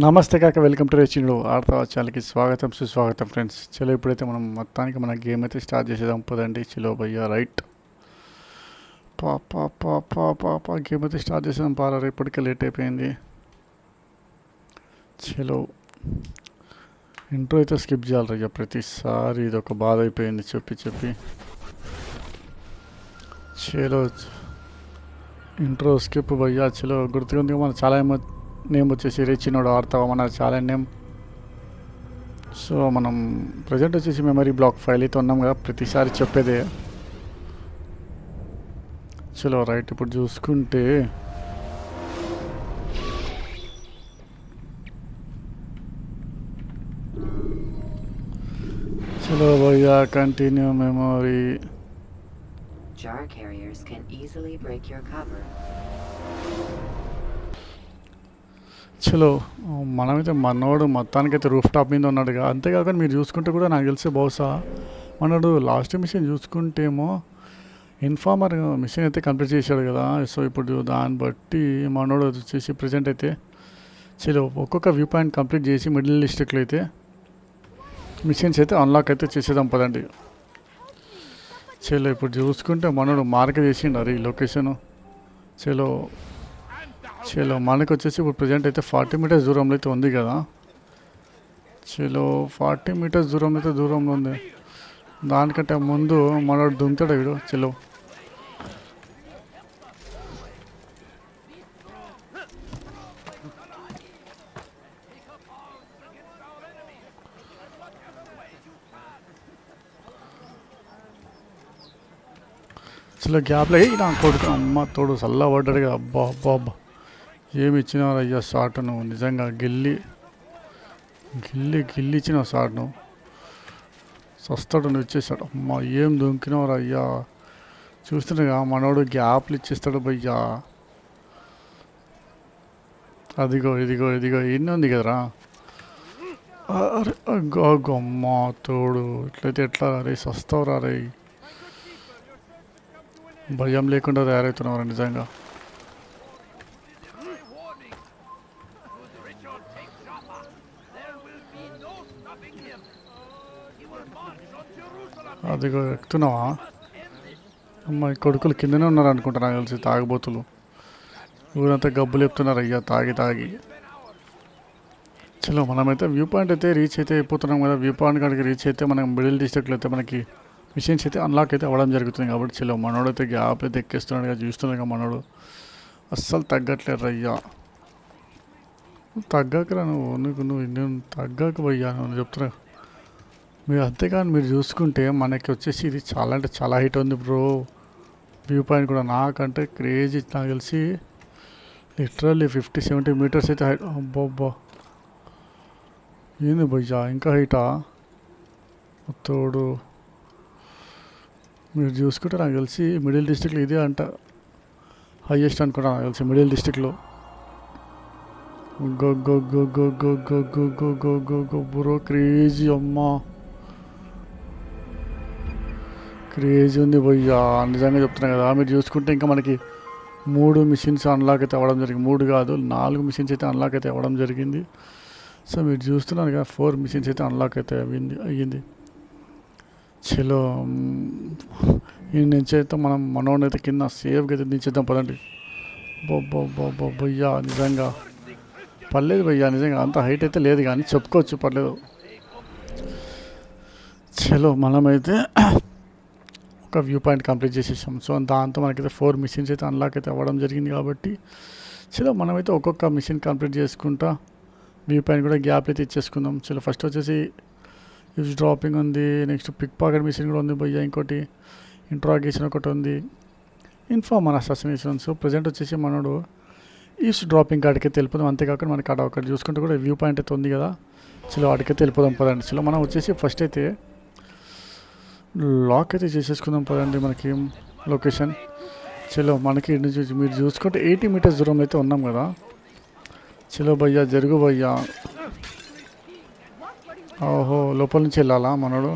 నమస్తే కాక welcome to రేచిండు ఆడతా ఛానల్కి స్వాగతం సుస్వాగతం ఫ్రెండ్స్. చలో ఇప్పుడైతే మనం మొత్తానికి మన గేమ్ అయితే స్టార్ట్ చేసేదాం పదండి. చలో భయ్యా రైట్ పాపా గేమ్ అయితే స్టార్ట్ చేసేదాం పారా. ఇప్పటికే లేట్ అయిపోయింది. చలో ఇంట్రో అయితే స్కిప్ చేయాలి రయ్యా ప్రతిసారి, ఇది ఒక బాధ అయిపోయింది చెప్పి. చలో ఇంట్రో స్కిప్ భయ్యా. చలో గుర్తుకుంది మన చాలా నేమ్ వచ్చేసి రేచినోడు ఆడతావా మన ఛాలెంజ్ నేమ్. సో మనం ప్రజెంట్ వచ్చేసి మెమరీ బ్లాక్ ఫైల్ అయితే ఉన్నాం కదా, ప్రతిసారి చెప్పేదే. చలో రైట్ ఇప్పుడు చూసుకుంటే చలో భయ్యా continue memory. Jar carriers can easily break your cover. చలో మనమైతే మనోడు మొత్తానికైతే రూఫ్ టాప్ మీద ఉన్నాడుగా. అంతేకాకుండా మీరు చూసుకుంటే కూడా నాకు తెలిసే బహుశా మనోడు లాస్ట్ మిషన్ చూసుకుంటేమో ఇన్ఫార్మర్ మిషన్ అయితే కంప్లీట్ చేశాడు కదా. సో ఇప్పుడు దాన్ని బట్టి మనోడు వచ్చేసి ప్రజెంట్ అయితే చలో ఒక్కొక్క వ్యూ పాయింట్ కంప్లీట్ చేసి మిడిల్ డిస్ట్రిక్ట్లో అయితే మిషన్స్ అయితే అన్లాక్ అయితే చేసేద్దాం పదండి. చలో ఇప్పుడు చూసుకుంటే మనోడు మార్క్ చేసిండు ఈ లొకేషను. చలో మనకు వచ్చేసి ఇప్పుడు ప్రజెంట్ అయితే 40 మీటర్స్ దూరంలో అయితే ఉంది కదా. చలో 40 మీటర్స్ దూరంలో ఉంది. దానికంటే ముందు మనోడు దుంకుతాడు వీడు. చలో చలో గ్యాప్లో నా కొడుకు అమ్మ తోడు చల్ల పడ్డాడుగా. అబ్బా ఏమి ఇచ్చినావు అయ్యా షాట్ నువ్వు. నిజంగా గిల్లి ఇచ్చిన షాట్ నువ్వు. సస్తాడు నువ్వు ఇచ్చేసాడు. అమ్మ ఏం దుంకినవారు అయ్యా. చూస్తున్నాగా మనోడు గ్యాప్లు ఇచ్చేస్తాడు భయ్యా. అదిగో ఇన్ని ఉంది కదరా. అరే అమ్మ తోడు ఇట్లయితే ఎట్లా రే సస్తావురా రే. భయం లేకుండా తయారవుతున్నవారు నిజంగా. అదిగో ఎక్కుతున్నావా. అమ్మాయి కొడుకులు కిందనే ఉన్నారు అనుకుంటా నాకు తెలిసి, తాగబోతులు. ఊరంతా గబ్బులు చెప్తున్నారు అయ్యా తాగి. చలో మనమైతే వ్యూ పాయింట్ అయితే రీచ్ అయితే అయిపోతున్నాం కదా. వ్యూ పాయింట్ కాడికి రీచ్ అయితే మనం మిడిల్ డిస్ట్రిక్ట్లో అయితే మనకి మిషన్స్ అయితే అన్లాక్ అయితే అవ్వడం జరుగుతుంది కాబట్టి చలో మనోడు అయితే గ్యాప్ అయితే ఎక్కేస్తున్నాడు కదా. చూస్తున్నాడు మనోడు అస్సలు తగ్గట్లేదు అయ్యా. తగ్గకరా నువ్వు తగ్గక భయ్యా నువ్వు చెప్తున్నా. మీరు అంతేకాని మీరు చూసుకుంటే మనకి వచ్చేసి ఇది చాలా అంటే చాలా హైట్ ఉంది బ్రో. వ్యూ పాయింట్ కూడా నాకంటే క్రేజీ నాకు తెలిసి లిటరల్లీ 50-70 మీటర్స్ అయితే హైట్. అబ్బా ఏంది భయ్యా ఇంకా హైటా తోడు. మీరు చూసుకుంటే నాకు తెలిసి మిడిల్ డిస్ట్రిక్ట్లో ఇదే అంట హైయెస్ట్ అనుకుంటా నాకు తెలిసి మిడిల్ డిస్ట్రిక్ట్లో. Go bro crazy. అమ్మా క్రేజీ ఉంది భయ్యా నిజంగా చెప్తున్నా కదా. మీరు చూసుకుంటే ఇంకా మనకి 3 మిషన్స్ అన్లాక్ అయితే అవ్వడం జరిగింది. 3 కాదు 4 మిషన్స్ అయితే అన్లాక్ అయితే అవ్వడం జరిగింది. సో మీరు చూస్తున్నారు కదా 4 మిషన్స్ అయితే అన్లాక్ అయితే అయ్యింది. చలో ఈ నుంచి అయితే మనం మనోడిని అయితే కింద సేఫ్గా అయితే దించేద్దాం పదండి. భయ్యా నిజంగా పర్లేదు భయ్యా, నిజంగా అంత హైట్ అయితే లేదు కానీ చెప్పుకోవచ్చు పర్లేదు. చలో మనమైతే ఒక వ్యూ పాయింట్ కంప్లీట్ చేసేసాం. సో దాంతో మనకైతే 4 మిషన్స్ అయితే అన్లాక్ అయితే అవ్వడం జరిగింది కాబట్టి చలో మనమైతే ఒక్కొక్క మిషన్ కంప్లీట్ చేసుకుంటా వ్యూ పాయింట్ కూడా గ్యాప్ అయితే ఇచ్చేసుకుందాం. చలో ఫస్ట్ వచ్చేసి యూజ్ డ్రాపింగ్ ఉంది, నెక్స్ట్ పిక్ పాకెట్ మిషన్ కూడా ఉంది భయ్యా, ఇంకోటి ఇంట్రాగేషన్ ఒకటి ఉంది, ఇన్ఫార్మర్ అసాసినేషన్. సో ప్రజెంట్ వచ్చేసి మనోడు ఈస్ట్ డ్రాపింగ్ కాడికి వెళ్ళిపోదాం. అంతేకాకుండా మనకి అక్కడ ఒకటి చూసుకుంటే కూడా వ్యూ పాయింట్ అయితే ఉంది కదా. చలో అడికైతే వెళ్ళిపోదాం పదండి. చలో మనం వచ్చేసి ఫస్ట్ అయితే లాక్ అయితే చేసేసుకుందాం పదండి మనకి లొకేషన్. చలో మనకి మీరు చూసుకుంటే 80 మీటర్స్ దూరంలో అయితే ఉన్నాం కదా. చలో భయ్యా జరుగు భయ్యా. ఓహో లోపల నుంచి వెళ్ళాలా మనోడు.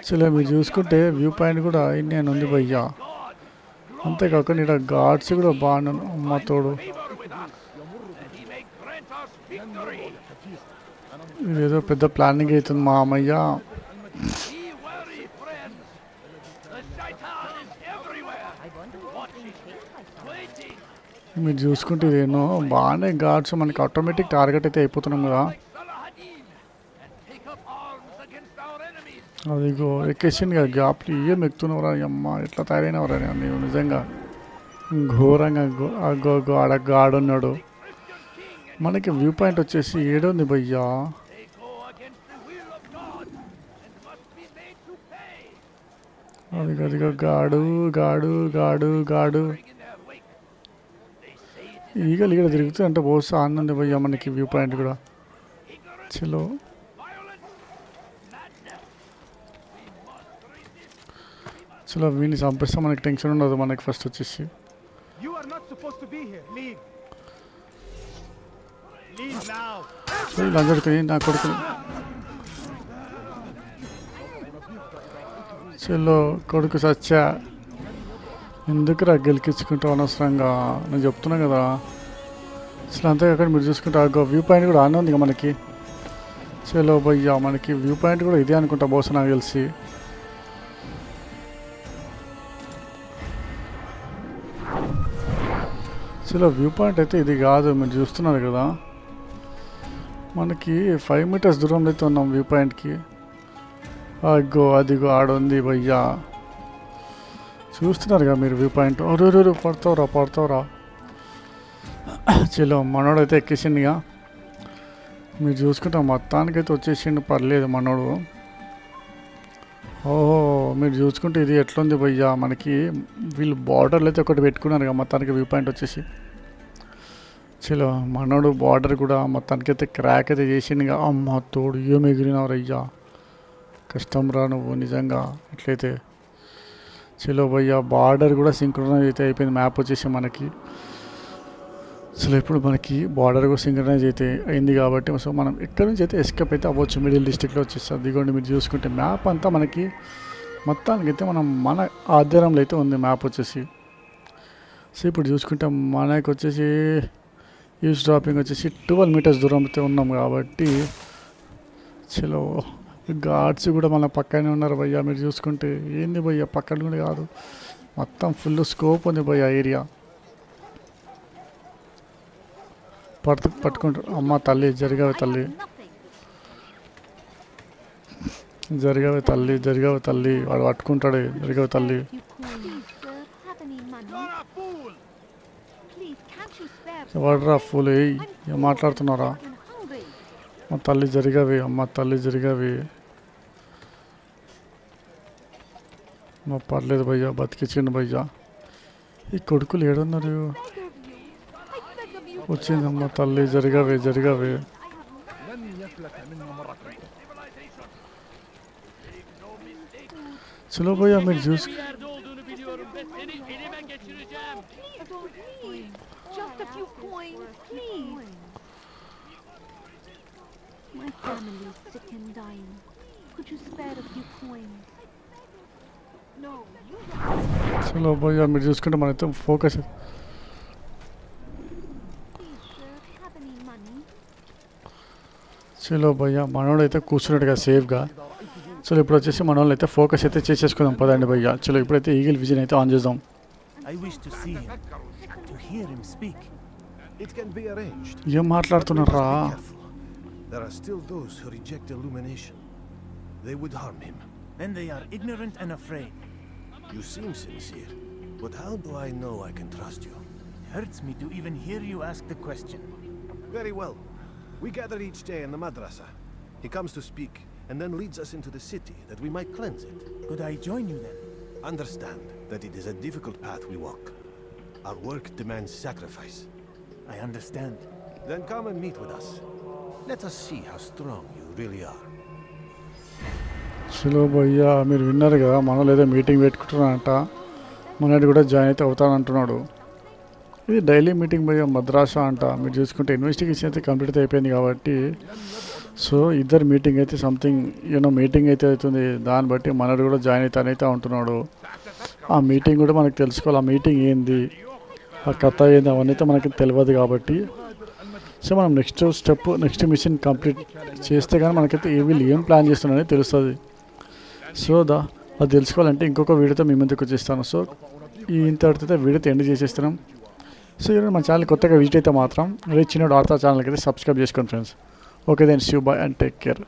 చలో మీరు చూసుకుంటే వ్యూ పాయింట్ కూడా ఇండియన్ ఉంది భయ్యా. అంతేకాకుండా ఇక్కడ గాడ్స్ కూడా బాగున్నాను అమ్మ తోడు. ఇదేదో పెద్ద ప్లానింగ్ అవుతుంది మా అమ్మయ్య. మీరు చూసుకుంటే ఇదేనో బాగానే గాడ్స్ మనకి ఆటోమేటిక్ టార్గెట్ అయితే అయిపోతున్నాం కదా. అదిగో ఎక్కేసింది కదా గ్యాప్లు ఏం ఎక్కుతున్నావురా అమ్మ, ఎట్లా తయారైనవరా నీవు నిజంగా ఘోరంగా. ఆడ గాడున్నాడు. మనకి వ్యూ పాయింట్ వచ్చేసి ఏడుంది భయ్యా. అదిగో గాడు గాడు గాడు గాడు ఈగలు ఇక్కడ తిరుగుతూ అంటే బహుశా ఆనంది భయ్యా మనకి వ్యూ పాయింట్ కూడా. చలో చలో వీడిని చంపిస్తే మనకి టెన్షన్ ఉండదు. మనకి ఫస్ట్ వచ్చేసి వీళ్ళందరికీ నా కొడుకులు చలో కొడుకు సచ్చా ఎందుకురా గెలికించుకుంటావు అనవసరంగా, నేను చెప్తున్నా కదా. అసలు అంతేకాక మీరు చూసుకుంటే వ్యూ పాయింట్ కూడా ఆనే ఉంది ఇక మనకి. చలో భయ్యా మనకి వ్యూ పాయింట్ కూడా ఇదే అనుకుంటా బహుశా నాకు తెలిసి. చలో వ్యూ పాయింట్ అయితే ఇది కాదు, మీరు చూస్తున్నారు కదా. మనకి 5 మీటర్స్ దూరంలో అయితే ఉన్నాం వ్యూ పాయింట్కి. అదిగో ఆడుంది భయ్యా, చూస్తున్నారు కదా మీరు వ్యూ పాయింట్. పడతావురా. చలో మనోడైతే ఎక్కేసిండిగా. మీరు చూసుకుంటే మొత్తానికైతే వచ్చేసిండు, పర్లేదు మనోడు. ఓహో మీరు చూసుకుంటే ఇది ఎట్లుంది భయ్యా, మనకి వీళ్ళు బార్డర్లు అయితే ఒకటి పెట్టుకున్నారు కదా మొత్తానికి వ్యూ పాయింట్ వచ్చేసి. చలో మనోడు బార్డర్ కూడా మొత్తానికైతే క్రాక్ అయితే చేసిండుగా. అమ్మ తోడు ఏం ఎగిరినవరు అయ్యా, కష్టం రా నువ్వు నిజంగా ఎట్లయితే. చలో భయ్యా బార్డర్ కూడా సింక్రనైజ్ అయితే అయిపోయింది మ్యాప్ వచ్చేసి మనకి. అసలు ఇప్పుడు మనకి బార్డర్ కూడా సింక్రనైజ్ అయితే అయింది కాబట్టి సో మనం ఎక్కడి నుంచి అయితే ఎస్కేప్ అయితే అవ్వచ్చు మిడిల్ డిస్ట్రిక్ట్లో వచ్చేస్తుంది. అదిగోండి మీరు చూసుకుంటే మ్యాప్ అంతా మనకి మొత్తానికి అయితే మన ఆధ్వర్యంలో అయితే ఉంది మ్యాప్ వచ్చేసి. సో ఇప్పుడు చూసుకుంటే మనకి వచ్చేసి ఈస్ట్ డ్రాపింగ్ వచ్చేసి 12 మీటర్స్ దూరం అయితే ఉన్నాం కాబట్టి. చలో గాడ్స్ కూడా మన పక్కనే ఉన్నారు భయ్యా, మీరు చూసుకుంటే. ఏంది భయ్యా పక్కన కూడా కాదు, మొత్తం ఫుల్ స్కోప్ ఉంది భయ్యా ఏరియా. పట్టుకుంటారు. అమ్మ తల్లి జరిగావే తల్లి, జరిగావే తల్లి, వాడు పట్టుకుంటాడు. జరిగావే తల్లి. వాడరా ఫుల్ ఏం మాట్లాడుతున్నారా. మా తల్లి జరిగావి, అమ్మ తల్లి జరిగావి. మా పర్లేదు భయ్యా, బతికించండి భయ్యా. ఈ కొడుకులు ఏడున్నారు. వచ్చిందమ్మ తల్లి జరిగావి. చలో భయ్యా మీరు చూసి My family is sick and dying. Could you spare a few coins? No, you don't. చలో భయ్యా మీరు చూసుకుంటే మనైతే focus. Please, sir, have any money? చలో భయ్యా మనోడైతే కూర్చున్నట్టుగా సేఫ్గా. చలో ఇప్పుడు వచ్చేసి మన వాళ్ళు అయితే ఫోకస్ అయితే చేసేసుకుందాం పదండి భయ్యా. చలో ఇప్పుడైతే ఈగిల్ విజన్ అయితే ఆన్ చేద్దాం. I wish to see him, to hear him speak. It can be arranged. ఏం మాట్లాడుతున్నారా. Be careful. There are still those who reject illumination. They would harm him. Then they are ignorant and afraid. You seem sincere, but how do I know I can trust you? It hurts me to even hear you ask the question. Very well. We gather each day in the madrasa. He comes to speak and then leads us into the city that we might cleanse it. Could I join you then? Understand that it is a difficult path we walk. Our work demands sacrifice. I understand. Then come and meet with us. Let us see how strong you really are. చలో భయ్యా మీరు విన్నారు కదా, మనలో ఏదో meeting పెట్టుకుంటున్నారంట. మనోడు కూడా join అయితే అవుతానంటున్నాడు. ఇది డైలీ మీటింగ్ భయ్యా మద్రాసా అంట. మీరు చూసుకుంటే ఇన్వెస్టిగేషన్ అయితే కంప్లీట్ అయితే అయిపోయింది కాబట్టి సో ఇద్దరు మీటింగ్ అయితే సంథింగ్ మీటింగ్ అయితే అవుతుంది. దాన్ని బట్టి మనోడు కూడా జాయిన్ అయితే ఉంటున్నాడు. ఆ మీటింగ్ కూడా మనకు తెలుసుకోవాలి. ఆ మీటింగ్ ఏంది, ఆ కథ ఏంది అవన్నీ అయితే మనకి తెలియదు కాబట్టి సో మనం నెక్స్ట్ మిషన్ కంప్లీట్ చేస్తే కానీ మనకైతే వీళ్ళు ఏం ప్లాన్ చేస్తున్నారని తెలుస్తుంది. సో అది తెలుసుకోవాలంటే ఇంకొక వీడియోతో మీ ముందుకు వచ్చేస్తాను. సో ఇంతటితో వీడియోతో ఎండ్ చేసేస్తున్నాం. సో ఈరోజు మన ఛానల్ కొత్తగా విజిట్ అయితే మాత్రం చిన్న ఆడతా ఛానల్కి అయితే సబ్స్క్రైబ్ చేసుకోండి friends. Okay then see you bye and take care.